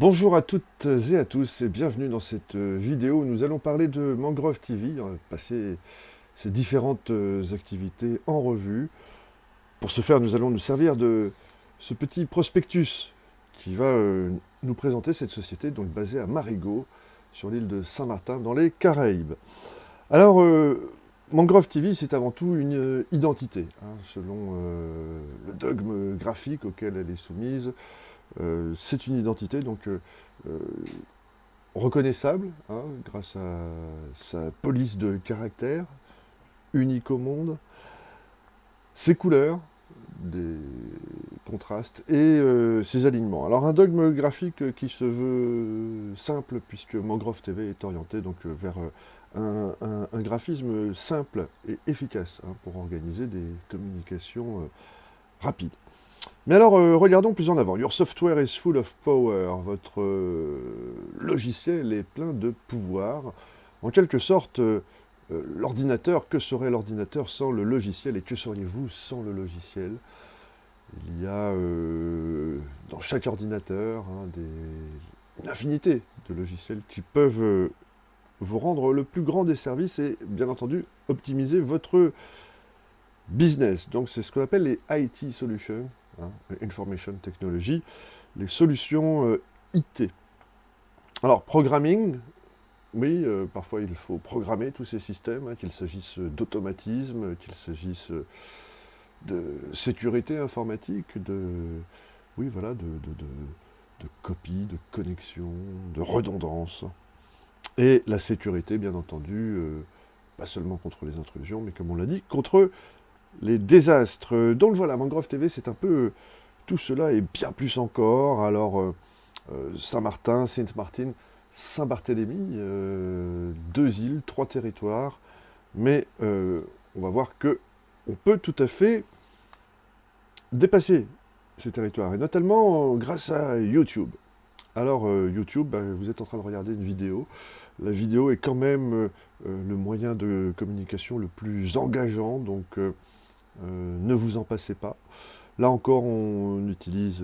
Bonjour à toutes et à tous et bienvenue dans cette vidéo où nous allons parler de Mangrove TV, passer ces différentes activités en revue. Pour ce faire, nous allons nous servir de ce petit prospectus qui va nous présenter cette société donc basée à Marigot, sur l'île de Saint-Martin, dans les Caraïbes. Alors, Mangrove TV, c'est avant tout une identité, selon le dogme graphique auquel elle est soumise. C'est une identité donc reconnaissable grâce à sa police de caractère, unique au monde, ses couleurs, des contrastes et ses alignements. Alors un dogme graphique qui se veut simple puisque Mangrove TV est orienté donc vers un graphisme simple et efficace pour organiser des communications rapides. Mais alors, regardons plus en avant. Your software is full of power. Votre logiciel est plein de pouvoir. En quelque sorte, l'ordinateur, que serait l'ordinateur sans le logiciel et que seriez-vous sans le logiciel? Il y a dans chaque ordinateur une infinité de logiciels qui peuvent vous rendre le plus grand des services et, bien entendu, optimiser votre business. Donc, c'est ce qu'on appelle les IT solutions. Information Technology, les solutions IT. Alors, programming, oui, parfois il faut programmer tous ces systèmes, qu'il s'agisse d'automatisme, qu'il s'agisse de sécurité informatique, oui, voilà, de copie, de connexion, de redondance. Et la sécurité, bien entendu, pas seulement contre les intrusions, mais comme on l'a dit, contre les désastres. Donc voilà, Mangrove TV, c'est un peu tout cela et bien plus encore. Alors, Saint-Martin, Sainte-Martine, Saint-Barthélemy, 2 îles, 3 territoires. Mais on va voir que on peut tout à fait dépasser ces territoires, et notamment grâce à YouTube. Alors, YouTube, vous êtes en train de regarder une vidéo. La vidéo est quand même le moyen de communication le plus engageant, donc ne vous en passez pas. Là encore, on utilise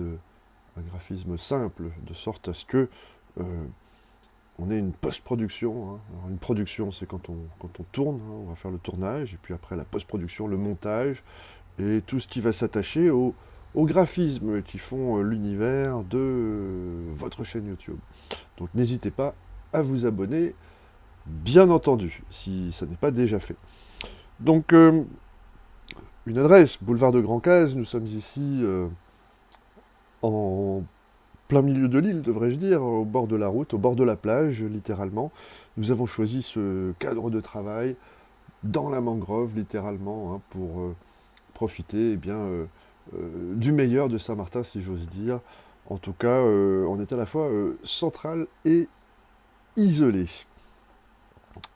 un graphisme simple, de sorte à ce que on ait une post-production. Alors une production, c'est quand on tourne, on va faire le tournage, et puis après la post-production, le montage, et tout ce qui va s'attacher aux graphismes qui font l'univers de votre chaîne YouTube. Donc n'hésitez pas à vous abonner, bien entendu, si ça n'est pas déjà fait. Donc, une adresse, boulevard de Grand Case, nous sommes ici en plein milieu de l'île, devrais-je dire, au bord de la route, au bord de la plage, littéralement. Nous avons choisi ce cadre de travail dans la mangrove, littéralement, pour profiter du meilleur de Saint-Martin, si j'ose dire. En tout cas, on est à la fois central et isolé.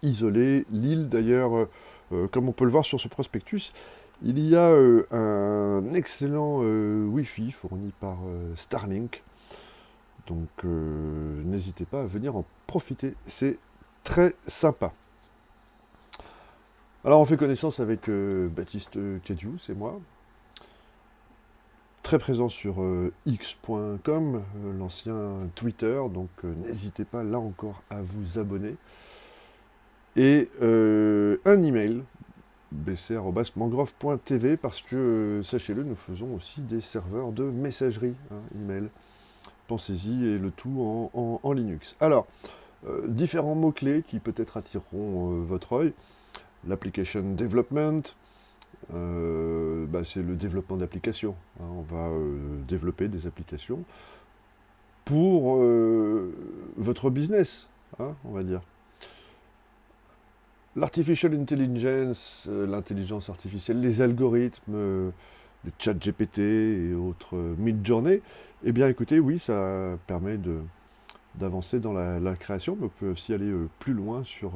Isolé, l'île d'ailleurs, comme on peut le voir sur ce prospectus, il y a un excellent Wi-Fi fourni par Starlink. Donc n'hésitez pas à venir en profiter, c'est très sympa. Alors on fait connaissance avec Baptiste Cadieux, c'est moi. Très présent sur x.com, l'ancien Twitter, donc n'hésitez pas là encore à vous abonner. Et un email, bc@mangrove.tv, parce que, sachez-le, nous faisons aussi des serveurs de messagerie, email. Pensez-y, et le tout en Linux. Alors, différents mots-clés qui peut-être attireront votre œil. L'application development, c'est le développement d'applications. On va développer des applications pour votre business, on va dire. L'artificial intelligence, l'intelligence artificielle, les algorithmes, le chat GPT et autres Midjourney, eh bien écoutez, oui, ça permet d'avancer dans la création, mais on peut aussi aller plus loin sur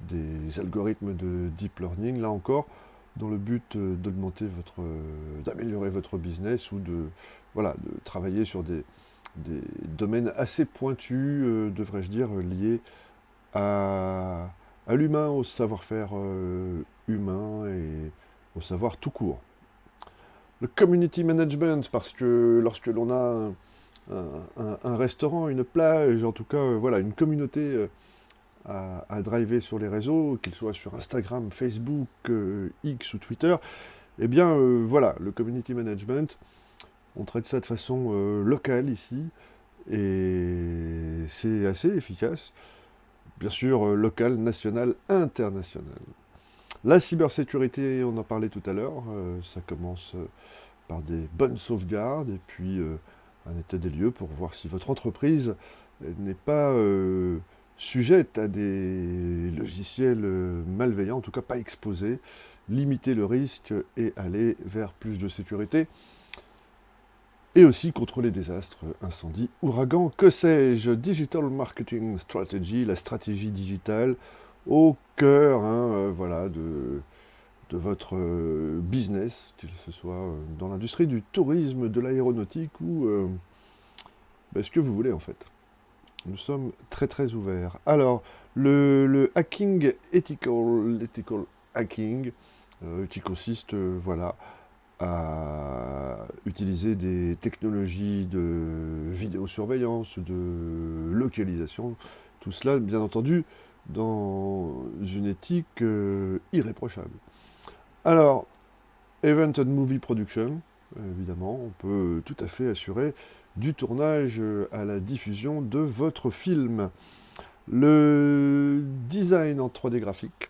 des algorithmes de deep learning, là encore, dans le but d'améliorer votre business ou de travailler sur des domaines assez pointus, devrais-je dire, liés à l'humain, au savoir-faire humain et au savoir tout court. Le community management, parce que lorsque l'on a un restaurant, une plage, en tout cas, voilà, une communauté à driver sur les réseaux, qu'ils soient sur Instagram, Facebook, X ou Twitter, eh bien, voilà, le community management, on traite ça de façon locale ici, et c'est assez efficace. Bien sûr, local, national, international. La cybersécurité, on en parlait tout à l'heure, ça commence par des bonnes sauvegardes et puis un état des lieux pour voir si votre entreprise n'est pas sujette à des logiciels malveillants, en tout cas pas exposés, limiter le risque et aller vers plus de sécurité. Et aussi contre les désastres, incendies, ouragans, que sais-je. Digital Marketing Strategy, la stratégie digitale, au cœur voilà, de votre business, qu'il ce soit dans l'industrie du tourisme, de l'aéronautique ou ce que vous voulez en fait. Nous sommes très très ouverts. Alors, le hacking ethical hacking, qui consiste voilà, à utiliser des technologies de vidéosurveillance, de localisation, tout cela bien entendu dans une éthique irréprochable. Alors, Event and Movie Production, évidemment, on peut tout à fait assurer du tournage à la diffusion de votre film. Le design en 3D graphique.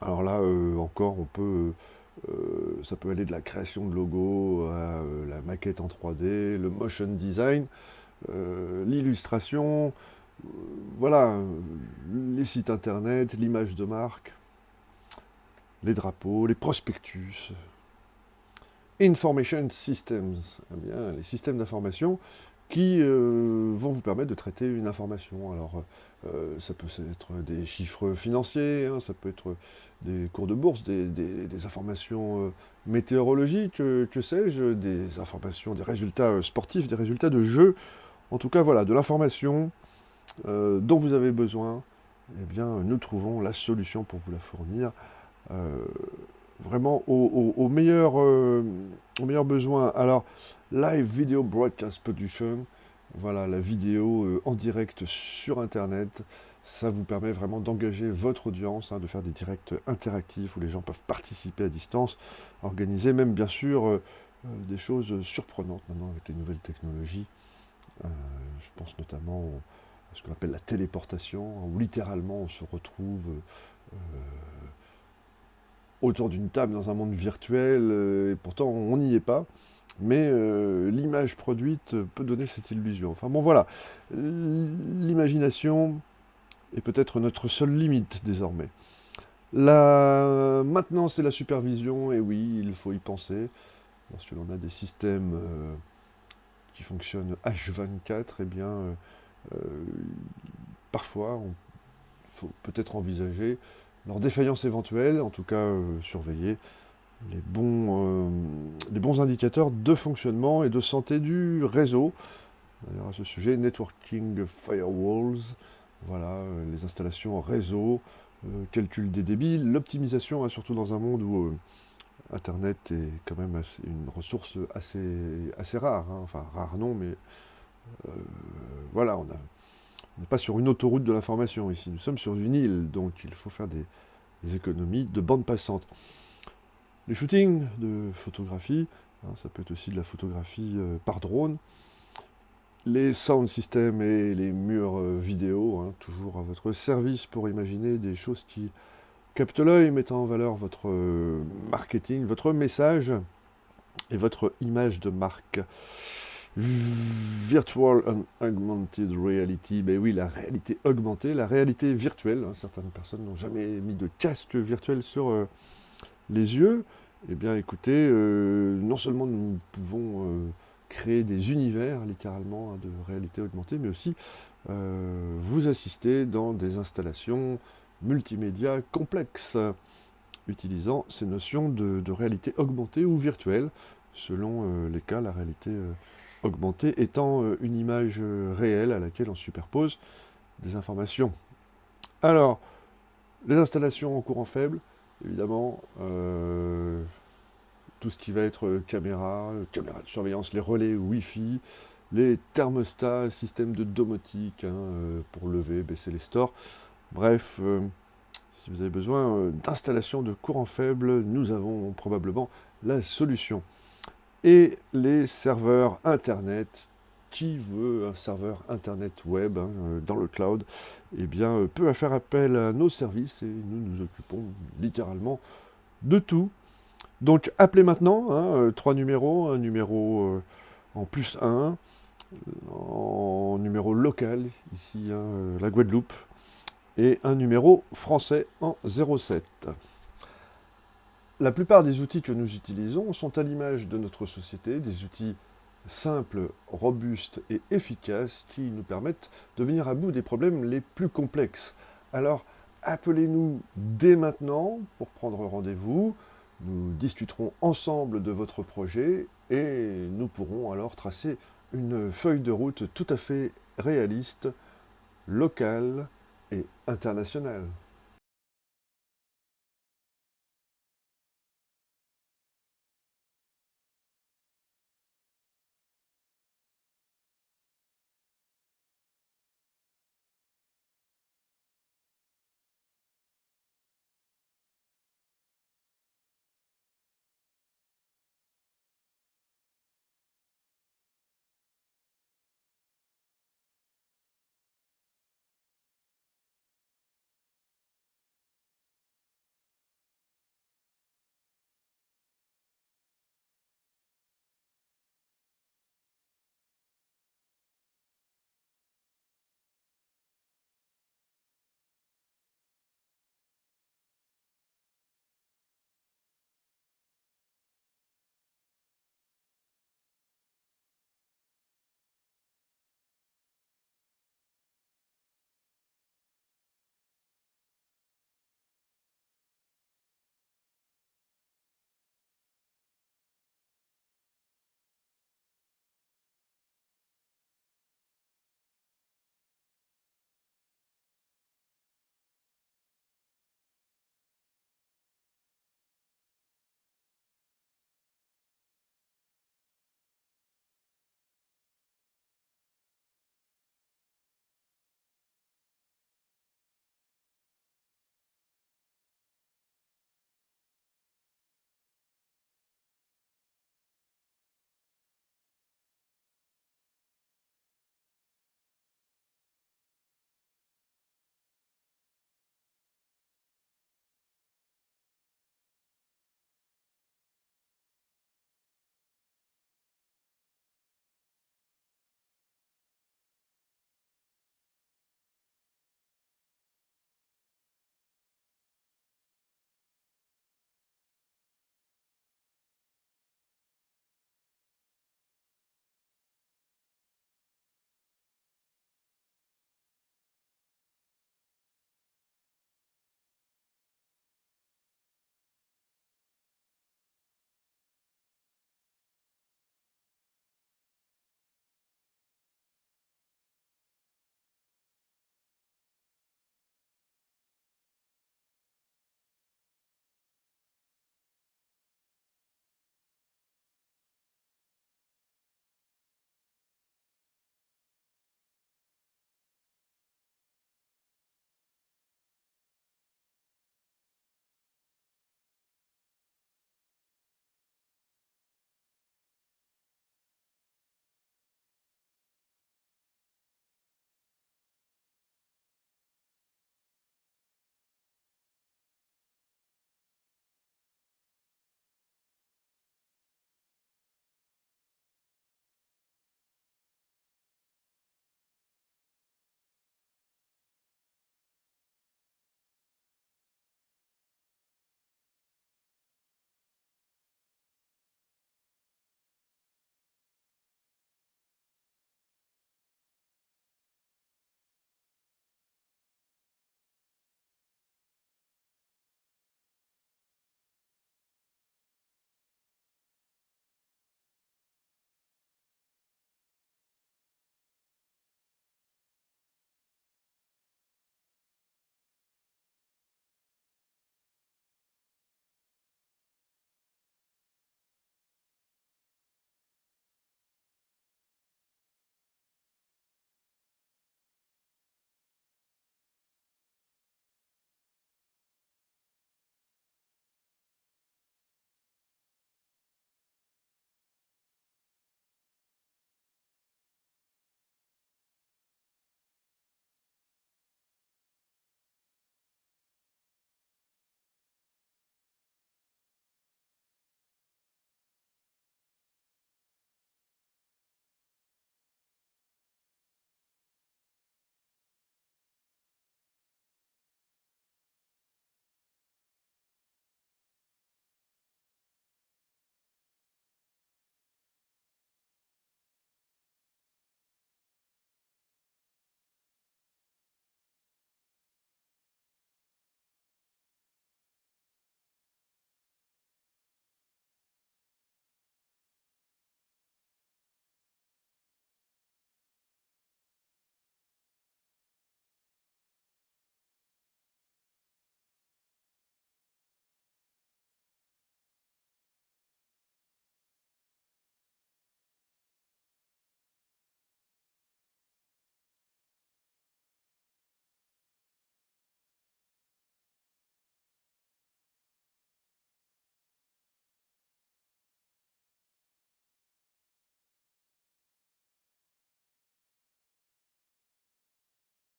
Alors là, encore, ça peut aller de la création de logos à la maquette en 3D, le motion design, l'illustration, voilà, les sites internet, l'image de marque, les drapeaux, les prospectus. Information Systems, eh bien, les systèmes d'information qui vont vous permettre de traiter une information. Alors, ça peut être des chiffres financiers, ça peut être des cours de bourse, des informations météorologiques, que sais-je, des informations, des résultats sportifs, des résultats de jeux. En tout cas, voilà, de l'information dont vous avez besoin. Eh bien, nous trouvons la solution pour vous la fournir. Vraiment au meilleur besoin. Alors, Live Video Broadcast Production, voilà, la vidéo en direct sur Internet, ça vous permet vraiment d'engager votre audience, de faire des directs interactifs où les gens peuvent participer à distance, organiser même bien sûr des choses surprenantes maintenant avec les nouvelles technologies. Je pense notamment à ce qu'on appelle la téléportation, où littéralement on se retrouve autour d'une table dans un monde virtuel, et pourtant on n'y est pas, mais l'image produite peut donner cette illusion. Enfin bon voilà, l'imagination est peut-être notre seule limite désormais. La maintenance et la supervision, et oui, il faut y penser, lorsque l'on a des systèmes qui fonctionnent H24, eh bien parfois il faut peut-être envisager leur défaillance éventuelle, en tout cas surveiller les bons indicateurs de fonctionnement et de santé du réseau. D'ailleurs, à ce sujet, networking firewalls, voilà, les installations réseau, calcul des débits, l'optimisation, surtout dans un monde où Internet est quand même une ressource assez rare, enfin rare non, mais voilà, on n'est pas sur une autoroute de l'information ici, nous sommes sur une île, donc il faut faire des économies de bande passante. Les shootings de photographie, ça peut être aussi de la photographie par drone. Les sound systems et les murs vidéo, toujours à votre service pour imaginer des choses qui captent l'œil, mettant en valeur votre marketing, votre message et votre image de marque. Virtual and Augmented Reality, ben oui, la réalité augmentée, la réalité virtuelle. Certaines personnes n'ont jamais mis de casque virtuel sur les yeux. Eh bien, écoutez, non seulement nous pouvons créer des univers, littéralement, de réalité augmentée, mais aussi vous assister dans des installations multimédia complexes, utilisant ces notions de réalité augmentée ou virtuelle, selon les cas, la réalité augmentée étant une image réelle à laquelle on superpose des informations. Alors, les installations en courant faible, évidemment, tout ce qui va être caméra de surveillance, les relais Wi-Fi, les thermostats, système de domotique pour lever, baisser les stores. Bref, si vous avez besoin d'installation de courant faible, nous avons probablement la solution. Et les serveurs Internet. Qui veut un serveur Internet web dans le cloud, eh bien, peut faire appel à nos services et nous nous occupons littéralement de tout. Donc appelez maintenant, 3 numéros, un numéro en plus 1, en numéro local, ici la Guadeloupe, et un numéro français en 07. La plupart des outils que nous utilisons sont à l'image de notre société, des outils simples, robustes et efficaces qui nous permettent de venir à bout des problèmes les plus complexes. Alors, appelez-nous dès maintenant pour prendre rendez-vous. Nous discuterons ensemble de votre projet et nous pourrons alors tracer une feuille de route tout à fait réaliste, locale et internationale.